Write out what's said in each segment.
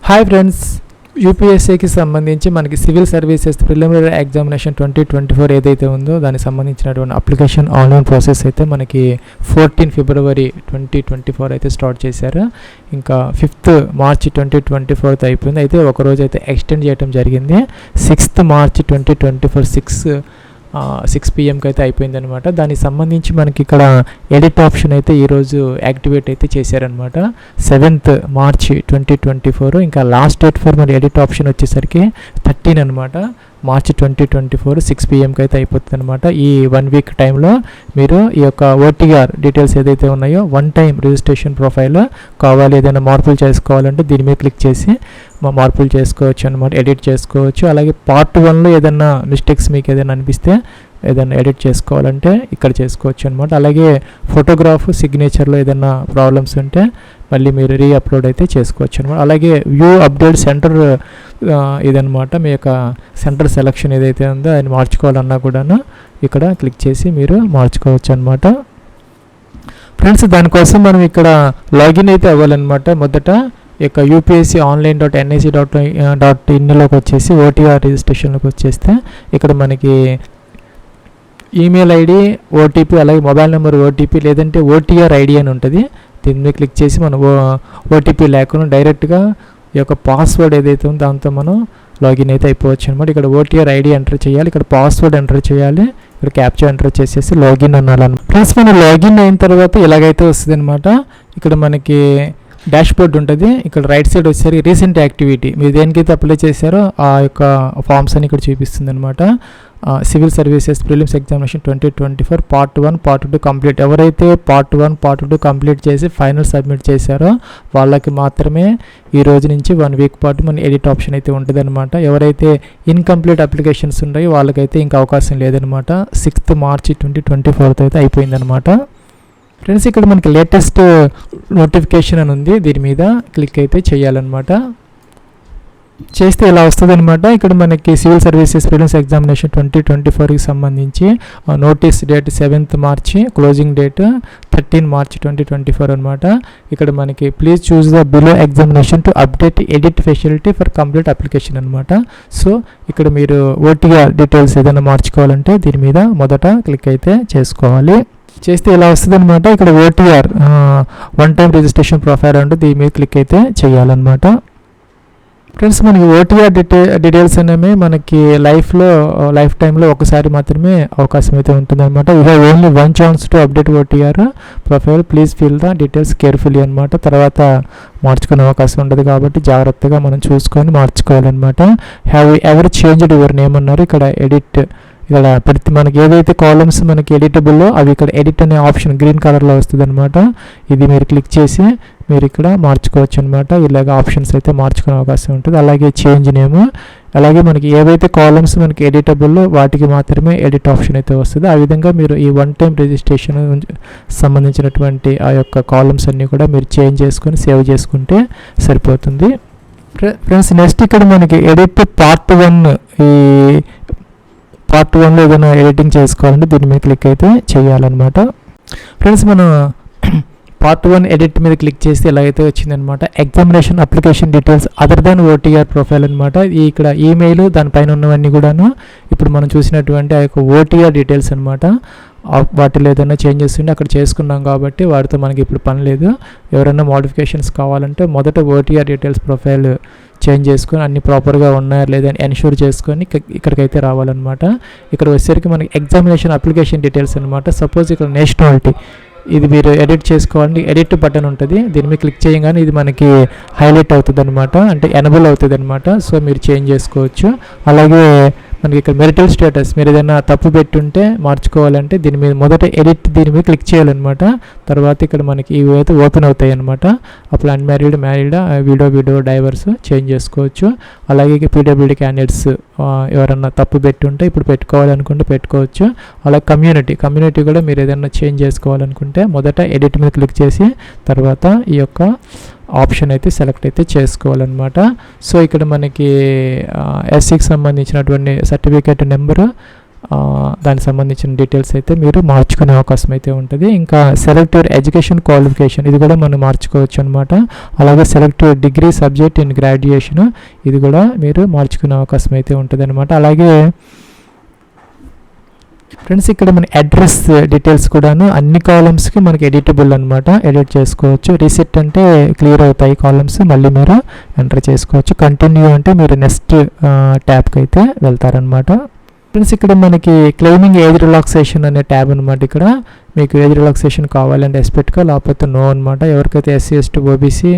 Hi friends, యూపీఎస్సీకి సంబంధించి మనకి civil services preliminary examination 2024 ఏదైతే ఉందో దానికి సంబంధించినటువంటి అప్లికేషన్ ఆన్లైన్ ప్రాసెస్ అయితే మనకి 14 ఫిబ్రవరి 2024 అయితే స్టార్ట్ చేశారు. ఇంకా 5th మార్చ్ 2024 అయిపోయింది. అయితే ఒకరోజు అయితే ఎక్స్టెండ్ చేయడం జరిగింది. 6th మార్చ్ 2024 6 PM అయితే అయిపోయిందనమాట. దానికి సంబంధించి మనకి ఇక్కడ ఎడిట్ ఆప్షన్ అయితే ఈరోజు యాక్టివేట్ అయితే చేశారనమాట. 7th మార్చ్ 2024 ఇంకా లాస్ట్ డేట్ ఫర్ మరి ఎడిట్ ఆప్షన్ వచ్చేసరికి 13 అనమాట. మార్చ్ 2024 6 PMకి అయితే అయిపోతుంది అనమాట. ఈ 1 వీక్ టైంలో మీరు ఈ యొక్క ఓటీఆర్ డీటెయిల్స్ ఏదైతే ఉన్నాయో వన్ టైం రిజిస్ట్రేషన్ ప్రొఫైల్ కావాలి, ఏదైనా మార్పులు చేసుకోవాలంటే దీని మీద క్లిక్ చేసి మార్పులు చేసుకోవచ్చు అనమాట, ఎడిట్ చేసుకోవచ్చు. అలాగే పార్ట్ 1లో ఏదైనా మిస్టేక్స్ మీకు ఏదైనా అనిపిస్తే ఏదైనా ఎడిట్ చేసుకోవాలంటే ఇక్కడ చేసుకోవచ్చు అనమాట. అలాగే ఫోటోగ్రాఫ్ సిగ్నేచర్లో ఏదైనా ప్రాబ్లమ్స్ ఉంటే మళ్ళీ మీరు అప్లోడ్ అయితే చేసుకోవచ్చు అనమాట. అలాగే వ్యూ అప్డేట్ సెంటర్ ఇదనమాట, మీ యొక్క సెంటర్ సెలక్షన్ ఏదైతే ఉందో అది మార్చుకోవాలన్నా కూడాను ఇక్కడ క్లిక్ చేసి మీరు మార్చుకోవచ్చు అనమాట. ఫ్రెండ్స్, దానికోసం మనం ఇక్కడ లాగిన్ అయితే అవ్వాలన్నమాట. మొదట ఇక యూపీఎస్సీ online.nic.in వచ్చేసి ఓటీఆర్ రిజిస్ట్రేషన్లోకి వచ్చేస్తే ఇక్కడ మనకి ఈమెయిల్ ఐడి, ఓటీపీ, అలాగే మొబైల్ నెంబర్ ఓటీపీ, లేదంటే ఓటీఆర్ ఐడి అని ఉంటుంది. దీని మీద క్లిక్ చేసి మనం ఓటీపీ లేకుండా డైరెక్ట్గా ఈ యొక్క పాస్వర్డ్ ఏదైతే ఉందో దాంతో మనం లాగిన్ అయితే అయిపోవచ్చు అనమాట. ఇక్కడ ఓటీఆర్ ఐడి ఎంటర్ చేయాలి, ఇక్కడ పాస్వర్డ్ ఎంటర్ చేయాలి, ఇక్కడ క్యాప్చా ఎంటర్ చేసేసి లాగిన్ అనాలన్నమాట. ప్లస్ మనం లాగిన్ అయిన తర్వాత ఇలాగైతే వస్తుంది అనమాట. ఇక్కడ మనకి డాష్ బోర్డ్ ఉంటుంది. ఇక్కడ రైట్ సైడ్ వచ్చేసరికి రీసెంట్ యాక్టివిటీ, మీరు దేనికైతే అప్లై చేశారో ఆ యొక్క ఫామ్స్ అని ఇక్కడ చూపిస్తుంది అనమాట. Civil services prelims examination 2024 part 1 part 2 complete. ఎవరైతే పార్ట్ 1 పార్ట్ 2 కంప్లీట్ చేసి ఫైనల్ సబ్మిట్ చేశారో వాళ్ళకి మాత్రమే ఈ రోజు నుంచి 1 వీక్ పాటు మన ఎడిట్ ఆప్షన్ అయితే ఉంటుంది అనమాట. ఎవరైతే ఇన్కంప్లీట్ అప్లికేషన్స్ ఉన్నాయో వాళ్ళకైతే ఇంకా అవకాశం లేదనమాట. 6th మార్చ్ 2024 అయితే అయిపోయిందనమాట. ఫ్రెండ్స్, ఇక్కడ మనకి లేటెస్ట్ నోటిఫికేషన్ అని ఉంది, దీని మీద క్లిక్ అయితే చేయాలన్నమాట. చేస్తే ఇలా వస్తుంది అనమాట. ఇక్కడ మనకి సివిల్ సర్వీసెస్ ప్రిలిమ్స్ ఎగ్జామినేషన్ 2024కి సంబంధించి notice date 7th March, closing date 13 March 2024 అనమాట. ఇక్కడ మనకి please choose the below examination to update edit facility for complete application అనమాట. సో ఇక్కడ మీరు ఓటీఆర్ డీటెయిల్స్ ఏదైనా మార్చుకోవాలంటే దీని మీద మొదట క్లిక్ అయితే చేసుకోవాలి. చేస్తే ఇలా వస్తుంది అనమాట. ఇక్కడ OTR one time registration profile అంటే దీని మీద క్లిక్ అయితే చేయాలన్నమాట. ఫ్రెండ్స్, మనకి ఓటీఆర్ డీటెయిల్స్ అనేవి మనకి లైఫ్ టైంలో ఒకసారి మాత్రమే అవకాశం అయితే ఉంటుందన్నమాట. You have only one chance to update OTR profile, please fill the details carefully అనమాట. తర్వాత మార్చుకునే అవకాశం ఉండదు కాబట్టి జాగ్రత్తగా మనం చూసుకొని మార్చుకోవాలన్నమాట. Have ever changed your name అన్నారు. ఇక్కడ ఎడిట్, ఇక్కడ ప్రతి మనకి ఏదైతే కాలమ్స్ మనకి ఎడిటబుల్లో అవి ఇక్కడ ఎడిట్ అనే ఆప్షన్ గ్రీన్ కలర్లో వస్తుంది అనమాట. ఇది మీరు క్లిక్ చేసి మీరు ఇక్కడ మార్చుకోవచ్చు అనమాట. ఇలాగ ఆప్షన్స్ అయితే మార్చుకునే అవకాశం ఉంటుంది. అలాగే చేంజ్ నేమ్, అలాగే మనకి ఏవైతే కాలమ్స్ మనకి ఎడిటబుల్లో వాటికి మాత్రమే ఎడిట్ ఆప్షన్ అయితే వస్తుంది. ఆ విధంగా మీరు ఈ వన్ టైం రిజిస్ట్రేషన్ సంబంధించినటువంటి ఆ యొక్క కాలమ్స్ అన్నీ కూడా మీరు చేంజ్ చేసుకొని సేవ్ చేసుకుంటే సరిపోతుంది. ఫ్రెండ్స్, నెక్స్ట్ ఇక్కడ మనకి ఎడిట్ పార్ట్ 1, ఈ పార్ట్ 1లో ఏదైనా ఎడిటింగ్ చేసుకోవాలంటే దీని మీద క్లిక్ అయితే చేయాలన్నమాట. ఫ్రెండ్స్, మనం పార్ట్ 1 ఎడిట్ మీద క్లిక్ చేస్తే ఎలాగైతే వచ్చిందనమాట. Examination application details other than OTR profile అనమాట. ఇక్కడ ఈమెయిల్ దానిపైన ఉన్నవన్నీ కూడాను ఇప్పుడు మనం చూసినటువంటి ఆ యొక్క ఓటీఆర్ డీటెయిల్స్ అనమాట. వాటిలో ఏదైనా చేంజెస్ ఉంటే అక్కడ చేసుకున్నాం కాబట్టి వాటితో మనకి ఇప్పుడు పని లేదు. ఎవరైనా మోడిఫికేషన్స్ కావాలంటే మొదట ఓటీఆర్ డీటెయిల్స్ ప్రొఫైల్ చేంజ్ చేసుకొని అన్ని ప్రాపర్గా ఉన్నాయా లేదని ఎన్ష్యూర్ చేసుకొని ఇక్కడికైతే రావాలన్నమాట. ఇక్కడ వచ్చేసరికి మనకి ఎగ్జామినేషన్ అప్లికేషన్ డీటెయిల్స్ అనమాట. సపోజ్ ఇక్కడ నేషనాలిటీ ఇది మీరు ఎడిట్ చేసుకోవాలంటే ఎడిట్ బటన్ ఉంటుంది. దీని మీద క్లిక్ చేయగానే ఇది మనకి హైలైట్ అవుతుంది అనమాట, అంటే ఎనబుల్ అవుతుంది అనమాట. సో మీరు చేంజ్ చేసుకోవచ్చు. అలాగే మనకి ఇక్కడ మెరిటల్ స్టేటస్, మీరు ఏదైనా తప్పు పెట్టుంటే మార్చుకోవాలంటే దీని మీద మొదట ఎడిట్ దీని మీద క్లిక్ చేయాలన్నమాట. తర్వాత ఇక్కడ మనకి ఇవి అయితే ఓపెన్ అవుతాయి అనమాట. అప్పుడు unmarried, married, video divorce change చేసుకోవచ్చు. అలాగే పీడబ్ల్యూడీ క్యాండిడేట్స్ ఎవరన్నా తప్పు పెట్టుంటే ఇప్పుడు పెట్టుకోవాలనుకుంటే పెట్టుకోవచ్చు. అలాగే కమ్యూనిటీ కూడా మీరు ఏదైనా చేంజ్ చేసుకోవాలనుకుంటే మొదట ఎడిట్ మీద క్లిక్ చేసి తర్వాత ఈ యొక్క ఆప్షన్ అయితే సెలెక్ట్ అయితే చేసుకోవాలన్నమాట. సో ఇక్కడ మనకి ఎస్సీకి సంబంధించినటువంటి సర్టిఫికేట్ నెంబరు, దానికి సంబంధించిన డీటెయిల్స్ అయితే మీరు మార్చుకునే అవకాశం అయితే ఉంటుంది. ఇంకా సెలెక్ట్ యువర్ ఎడ్యుకేషన్ క్వాలిఫికేషన్ ఇది కూడా మనం మార్చుకోవచ్చు అనమాట. అలాగే select your degree subject in graduation ఇది కూడా మీరు మార్చుకునే అవకాశం అయితే ఉంటుంది అనమాట. అలాగే ఫ్రెండ్స్ ఇక్కడ మన అడ్రస్ డీటెయిల్స్ కూడాను అన్ని కాలమ్స్కి మనకి ఎడిటబుల్ అనమాట, ఎడిట్ చేసుకోవచ్చు. రీసెట్ అంటే క్లియర్ అవుతాయి కాలమ్స్, మళ్ళీ మీరు ఎంటర్ చేసుకోవచ్చు. కంటిన్యూ అంటే మీరు నెక్స్ట్ ట్యాబ్కి అయితే వెళ్తారనమాట. ఫ్రెండ్స్ ఇక్కడ మనకి క్లెయిమింగ్ ఏజ్ రిలాక్సేషన్ అనే ట్యాబ్ అనమాట. ఇక్కడ మీకు ఏజ్ రిలాక్సేషన్ కావాలంటే ఎస్ పెట్టుకో, లేకపోతే నో అనమాట. ఎవరికైతే ఎస్సీ ఎస్టీ ఓబీసీ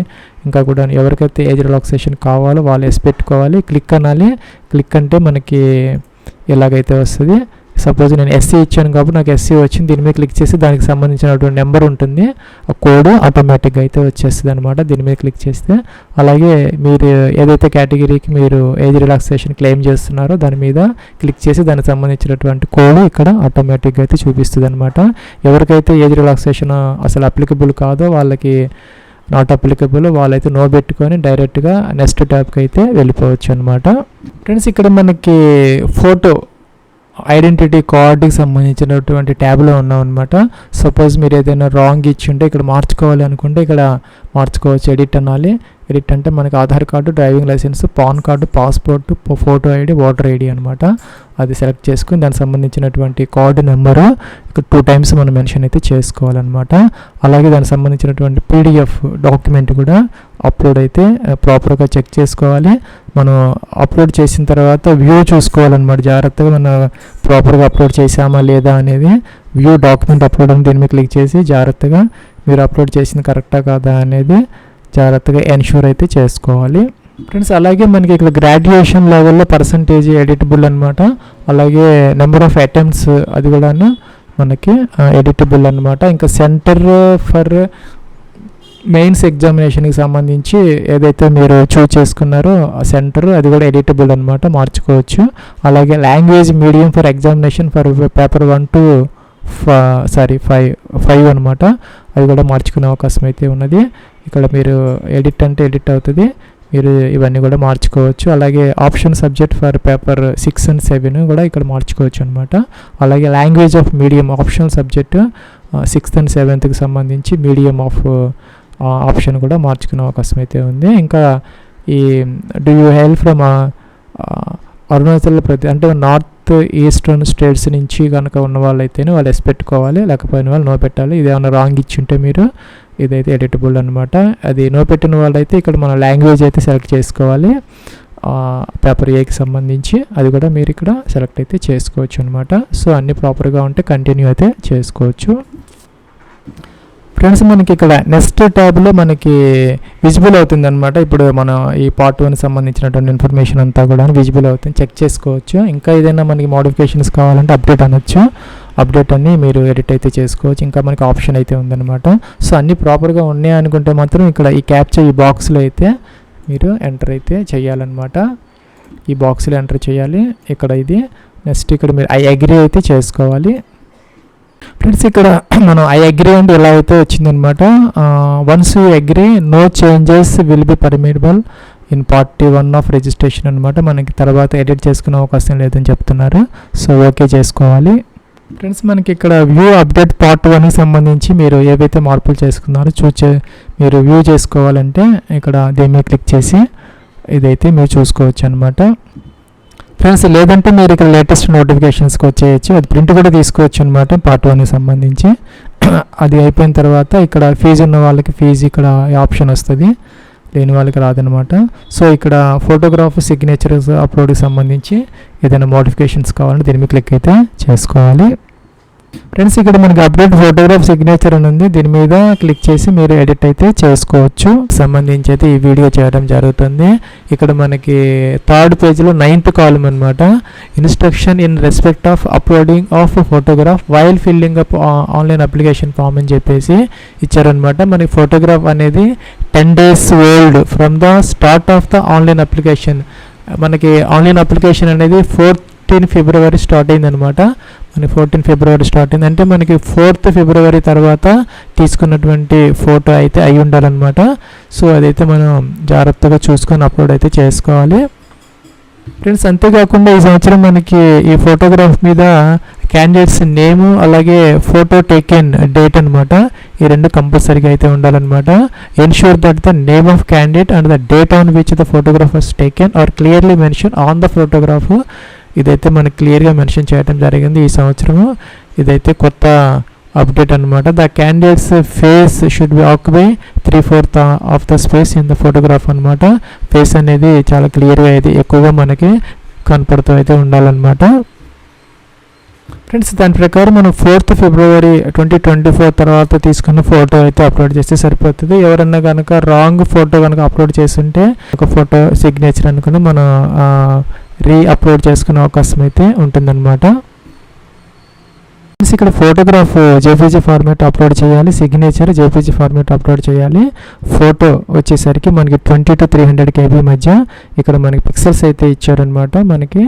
ఇంకా కూడా ఎవరికైతే ఏజ్ రిలాక్సేషన్ కావాలో వాళ్ళు ఎస్ పెట్టుకోవాలి. క్లిక్ అనాలి. క్లిక్ అంటే మనకి ఎలాగైతే వస్తుంది. సపోజ్ నేను ఎస్సీ ఇచ్చాను కాబట్టి నాకు ఎస్సీ వచ్చింది. దీని మీద క్లిక్ చేసి దానికి సంబంధించినటువంటి నెంబర్ ఉంటుంది, ఆ కోడ్ ఆటోమేటిక్గా అయితే వచ్చేస్తుంది అనమాట దీని మీద క్లిక్ చేస్తే. అలాగే మీరు ఏదైతే కేటగిరీకి మీరు ఏజ్ రిలాక్సేషన్ క్లెయిమ్ చేస్తున్నారో దాని మీద క్లిక్ చేసి దానికి సంబంధించినటువంటి కోడ్ ఇక్కడ ఆటోమేటిక్గా అయితే చూపిస్తుంది అనమాట. ఎవరికైతే ఏజ్ రిలాక్సేషన్ అసలు అప్లికబుల్ కాదో వాళ్ళకి నాట్ అప్లికబుల్, వాళ్ళైతే నో పెట్టుకొని డైరెక్ట్గా నెక్స్ట్ ట్యాబ్కి అయితే వెళ్ళిపోవచ్చు అనమాట. ఫ్రెండ్స్ ఇక్కడ మనకి ఫోటో ఐడెంటిటీ కార్డుకి సంబంధించినటువంటి ట్యాబ్లో ఉన్నాం అనమాట. సపోజ్ మీరు ఏదైనా రాంగ్ ఇచ్చి ఉంటే ఇక్కడ మార్చుకోవాలి అనుకుంటే ఇక్కడ మార్చుకోవచ్చు. ఎడిట్ అనాలి. ఎడిట్ అంటే మనకి Aadhaar card, driving licence, PAN card, passport, photo ID, voter ID అనమాట. అది సెలెక్ట్ చేసుకుని దానికి సంబంధించినటువంటి కార్డు నెంబరు ఇక్కడ 2 times మనం మెన్షన్ అయితే చేసుకోవాలన్నమాట. అలాగే దానికి సంబంధించినటువంటి పీడిఎఫ్ డాక్యుమెంట్ కూడా అప్లోడ్ అయితే ప్రాపర్గా చెక్ చేసుకోవాలి. మనం అప్లోడ్ చేసిన తర్వాత వ్యూ చూసుకోవాలన్నమాట. జాగ్రత్తగా మనం ప్రాపర్గా అప్లోడ్ చేసామా లేదా అనేది వ్యూ డాక్యుమెంట్ అప్లోడ్ అని దీని మీద క్లిక్ చేసి జాగ్రత్తగా మీరు అప్లోడ్ చేసింది కరెక్టా కాదా అనేది జాగ్రత్తగా ఎన్ష్యూర్ అయితే చేసుకోవాలి. ఫ్రెండ్స్ అలాగే మనకి ఇక్కడ గ్రాడ్యుయేషన్ లెవెల్లో పర్సంటేజ్ ఎడిటబుల్ అనమాట. అలాగే నెంబర్ ఆఫ్ అటెంప్ట్స్ అది కూడా మనకి ఎడిటబుల్ అనమాట. ఇంకా సెంటర్ ఫర్ మెయిన్స్ ఎగ్జామినేషన్కి సంబంధించి ఏదైతే మీరు చూస్ చేసుకున్నారో ఆ సెంటర్ అది కూడా ఎడిటబుల్ అనమాట, మార్చుకోవచ్చు. అలాగే language medium for examination for paper 1 to 5 అనమాట. అది కూడా మార్చుకునే అవకాశం అయితే ఉన్నది. ఇక్కడ మీరు ఎడిట్ అంటే ఎడిట్ అవుతుంది, మీరు ఇవన్నీ కూడా మార్చుకోవచ్చు. అలాగే option subject for paper 6 and 7 కూడా ఇక్కడ మార్చుకోవచ్చు అనమాట. అలాగే language of medium optional subject 6th and 7th సంబంధించి మీడియం ఆఫ్ ఆప్షన్ కూడా మార్చుకునే అవకాశం అయితే ఉంది. ఇంకా ఈ do you hail from Arunachal Pradesh అంటే నార్త్ ఈస్టర్న్ స్టేట్స్ నుంచి కనుక ఉన్న వాళ్ళైతేనే వాళ్ళు ఎస్ పెట్టుకోవాలి, లేకపోయిన వాళ్ళు నో పెట్టాలి. ఇది ఏమైనా రాంగ్ ఇచ్చి ఉంటే మీరు ఇదైతే ఎడిటబుల్ అనమాట. అది నో పెట్టిన వాళ్ళైతే ఇక్కడ మన లాంగ్వేజ్ అయితే సెలెక్ట్ చేసుకోవాలి పేపర్ ఏకి సంబంధించి, అది కూడా మీరు ఇక్కడ సెలెక్ట్ అయితే చేసుకోవచ్చు అనమాట. సో అన్నీ ప్రాపర్గా ఉంటే కంటిన్యూ అయితే చేసుకోవచ్చు. ఫ్రెండ్స్ మనకి ఇక్కడ నెక్స్ట్ ట్యాబ్లో మనకి విజిబుల్ అవుతుంది అనమాట. ఇప్పుడు మనం ఈ పార్ట్ 1 సంబంధించినటువంటి ఇన్ఫర్మేషన్ అంతా కూడా విజిబుల్ అవుతుంది, చెక్ చేసుకోవచ్చు. ఇంకా ఏదైనా మనకి మోడిఫికేషన్స్ కావాలంటే అప్డేట్ అనొచ్చు, అప్డేట్ అన్ని మీరు ఎడిట్ అయితే చేసుకోవచ్చు. ఇంకా మనకి ఆప్షన్ అయితే ఉందన్నమాట. సో అన్నీ ప్రాపర్గా ఉన్నాయి అనుకుంటే మాత్రం ఇక్కడ ఈ క్యాప్చర్ ఈ బాక్స్లో అయితే మీరు ఎంటర్ అయితే చేయాలన్నమాట. ఈ బాక్స్లో ఎంటర్ చేయాలి. ఇక్కడ ఇది నెక్స్ట్ ఇక్కడ మీరు ఐ అగ్రీ అయితే చేసుకోవాలి. ఫ్రెండ్స్ ఇక్కడ మనం ఐ అగ్రీ అంటే ఎలా అయితే వచ్చిందనమాట. Once you agree no changes will be permittable in part 1 of registration అనమాట. మనకి తర్వాత ఎడిట్ చేసుకునే అవకాశం లేదని చెప్తున్నారు. సో ఓకే చేసుకోవాలి. ఫ్రెండ్స్ మనకి ఇక్కడ వ్యూ అప్డేట్ పార్ట్ 1కి సంబంధించి మీరు ఏవైతే మార్పులు చేసుకున్నారో మీరు వ్యూ చేసుకోవాలంటే ఇక్కడ దీని మీద క్లిక్ చేసి ఇదైతే మీరు చూసుకోవచ్చు అనమాట. ఫ్రెండ్స్ లేదంటే మీరు ఇక్కడ లేటెస్ట్ నోటిఫికేషన్స్కి వచ్చేయచ్చు, అది ప్రింట్ కూడా తీసుకోవచ్చు అనమాట పార్ట్ 1కి సంబంధించి. అది అయిపోయిన తర్వాత ఇక్కడ ఫీజు ఉన్న వాళ్ళకి ఫీజు ఇక్కడ ఆప్షన్ వస్తుంది, లేని వాళ్ళకి రాదనమాట. సో ఇక్కడ ఫోటోగ్రాఫ్ సిగ్నేచర్స్ అప్లోడ్కి సంబంధించి ఏదైనా మోడిఫికేషన్స్ కావాలంటే దీని మీద క్లిక్ అయితే చేసుకోవాలి. ఫ్రెండ్స్ ఇక్కడ మనకి అప్డేట్ ఫోటోగ్రాఫ్ సిగ్నేచర్ అని ఉంది, దీని మీద క్లిక్ చేసి మీరు ఎడిట్ అయితే చేసుకోవచ్చు. సంబంధించి అయితే ఈ వీడియో చేయడం జరుగుతుంది. ఇక్కడ మనకి 3rd పేజ్లో 9th కాలమ్ అనమాట. Instruction in respect of uploading of photograph while filling up online application form అని చెప్పేసి ఇచ్చారనమాట. మనకి ఫోటోగ్రాఫ్ అనేది 10 days old from the start of the online application. మనకి ఆన్లైన్ అప్లికేషన్ అనేది 14 February స్టార్ట్ అయిందనమాట. మనకి 14 February స్టార్ట్ అయింది అంటే మనకి 4th February తర్వాత తీసుకున్నటువంటి ఫోటో అయితే అయి ఉండాలన్నమాట. సో అదైతే మనం జాగ్రత్తగా చూసుకొని అప్లోడ్ అయితే చేసుకోవాలి. ఫ్రెండ్స్ అంతేకాకుండా ఈ సంవత్సరం మనకి ఈ ఫోటోగ్రాఫ్ మీద క్యాండిడేట్స్ నేము అలాగే ఫోటో టేకెన్ డేట్ అనమాట, ఈ రెండు కంపల్సరీగా అయితే ఉండాలన్నమాట. Ensure that the name of candidate and the date on which the photographers taken are clearly mention on the photograph. ఇదైతే మనకి క్లియర్గా మెన్షన్ చేయడం జరిగింది ఈ సంవత్సరము. ఇదైతే కొత్త అప్డేట్ అనమాట. The candidates face should be occupy 3/4 of the space in the photograph అనమాట. ఫేస్ అనేది చాలా క్లియర్గా అయితే ఎక్కువగా మనకి కనపడుతూ అయితే ఉండాలన్నమాట. ఫ్రెండ్స్ దాని ప్రకారం మనం 4th ఫిబ్రవరి 2024 తర్వాత తీసుకున్న ఫోటో అయితే అప్లోడ్ చేస్తే సరిపోతుంది. ఎవరన్నా కనుక రాంగ్ ఫోటో కనుక అప్లోడ్ చేస్తుంటే ఒక ఫోటో సిగ్నేచర్ అనుకుని మనం అప్లోడ్ చేసుకునే అవకాశం అయితే ఉంటుందన్నమాట. ఇక్కడ ఫోటోగ్రాఫ్ జేపీజీ ఫార్మాట్ అప్లోడ్ చేయాలి, సిగ్నేచర్ జేపీజీ ఫార్మాట్ అప్లోడ్ చేయాలి. ఫోటో వచ్చేసరికి మనకి 20 to 300 KB మధ్య ఇక్కడ మనకి పిక్సెల్స్ అయితే ఇచ్చారనమాట. మనకి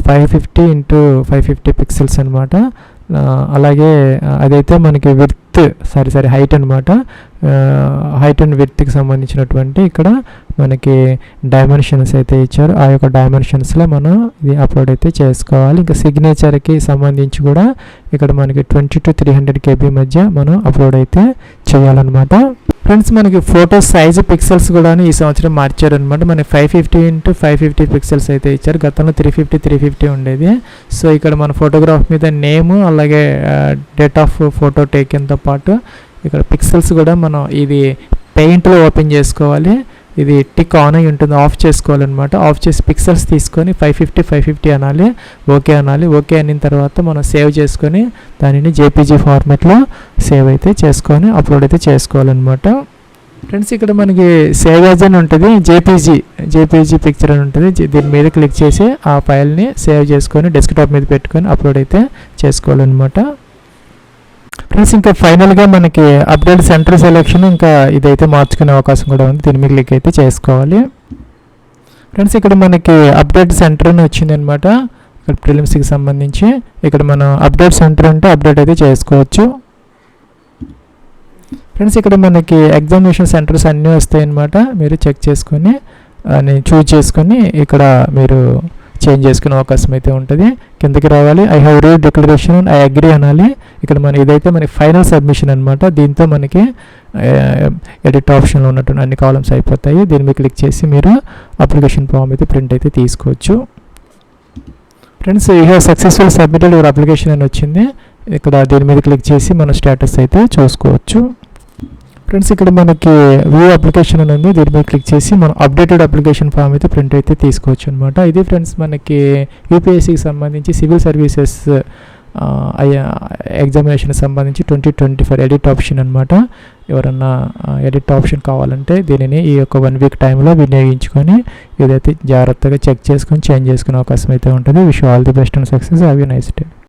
550 x 550 పిక్సెల్స్ అనమాట. అలాగే అదైతే మనకి హైట్ అనమాట. హైట్ అండ్ విడ్త్కి సంబంధించినటువంటి ఇక్కడ మనకి డైమెన్షన్స్ అయితే ఇచ్చారు. ఆ యొక్క డైమెన్షన్స్లో మనం ఇది అప్లోడ్ అయితే చేసుకోవాలి. ఇంకా సిగ్నేచర్కి సంబంధించి కూడా ఇక్కడ మనకి 20 to 300 KB మధ్య మనం అప్లోడ్ అయితే చేయాలన్నమాట. ఫ్రెండ్స్ మనకి ఫోటో సైజు పిక్సెల్స్ కూడా ఈ సంవత్సరం మార్చారనమాట. మనకి 550 x 550 పిక్సెల్స్ అయితే ఇచ్చారు. గతంలో 350 ఉండేది. సో ఇక్కడ మన ఫోటోగ్రాఫ్ మీద నేము అలాగే డేట్ ఆఫ్ ఫోటో టేకెన్తో పాటు ఇక్కడ పిక్సెల్స్ కూడా మనం ఇది పెయింట్లో ఓపెన్ చేసుకోవాలి. ఇది టిక్ ఆన్ అయి ఉంటుంది, ఆఫ్ చేసుకోవాలన్నమాట. ఆఫ్ చేసి పిక్సెల్స్ తీసుకొని 550 అనాలి, ఓకే అనాలి. ఓకే అనిన తర్వాత మనం సేవ్ చేసుకొని దానిని జేపీజీ ఫార్మాట్లో సేవ్ అయితే చేసుకొని అప్లోడ్ అయితే చేసుకోవాలన్నమాట. ఫ్రెండ్స్ ఇక్కడ మనకి సేవ్ యాజ్ అని ఉంటుంది, జేపీజీ పిక్చర్ అని ఉంటుంది. దీని మీద క్లిక్ చేసి ఆ ఫైల్ని సేవ్ చేసుకొని డెస్క్టాప్ మీద పెట్టుకొని అప్లోడ్ అయితే చేసుకోవాలన్నమాట. ఫ్రెండ్స్ ఇంకా ఫైనల్గా మనకి అప్డేట్ సెంటర్ సెలెక్షన్ ఇంకా ఇదైతే మార్చుకునే అవకాశం కూడా ఉంది. దీని మీద క్లిక్ అయితే చేసుకోవాలి. ఫ్రెండ్స్ ఇక్కడ మనకి అప్డేట్ సెంటర్ అని వచ్చింది అనమాట. ఇక్కడ ప్రిలిమ్స్కి సంబంధించి ఇక్కడ మనం అప్డేట్ సెంటర్ అంటే అప్డేట్ అయితే చేసుకోవచ్చు. ఫ్రెండ్స్ ఇక్కడ మనకి ఎగ్జామినేషన్ సెంటర్స్ అన్నీ వస్తాయి అన్నమాట. మీరు చెక్ చేసుకొని చూజ్ చేసుకొని ఇక్కడ మీరు చేంజ్ చేసుకునే అవకాశం అయితే ఉంటుంది. కిందకి రావాలి, I have read declaration, I agree అనాలి. ఇక్కడ మన ఇదైతే మనకి ఫైనల్ సబ్మిషన్ అనమాట. దీంతో మనకి ఎడిట్ ఆప్షన్లో ఉన్నటువంటి అన్ని కాలమ్స్ అయిపోతాయి. దీని మీద క్లిక్ చేసి మీరు అప్లికేషన్ ఫామ్ అయితే ప్రింట్ అయితే తీసుకోవచ్చు. Friends you have successful submitted your application అని వచ్చింది. ఇక్కడ దీని మీద క్లిక్ చేసి మన స్టేటస్ అయితే చూసుకోవచ్చు. ఫ్రెండ్స్ ఇక్కడ మనకి వ్యూ అప్లికేషన్ అని ఉంది. దీని మీద క్లిక్ చేసి మనం అప్డేటెడ్ అప్లికేషన్ ఫామ్ అయితే ప్రింట్ అయితే తీసుకోవచ్చు అనమాట. ఇది ఫ్రెండ్స్ మనకి యూపీఎస్సీకి సంబంధించి సివిల్ సర్వీసెస్ ఎగ్జామినేషన్కి సంబంధించి 2024 ఎడిట్ ఆప్షన్ అనమాట. ఎవరన్నా ఎడిట్ ఆప్షన్ కావాలంటే దీనిని ఈ యొక్క 1 వీక్ టైంలో వినియోగించుకొని ఇదైతే జాగ్రత్తగా చెక్ చేసుకొని చేంజ్ చేసుకునే అవకాశం అయితే ఉంటుంది. Wish all the best and success. Have a nice day.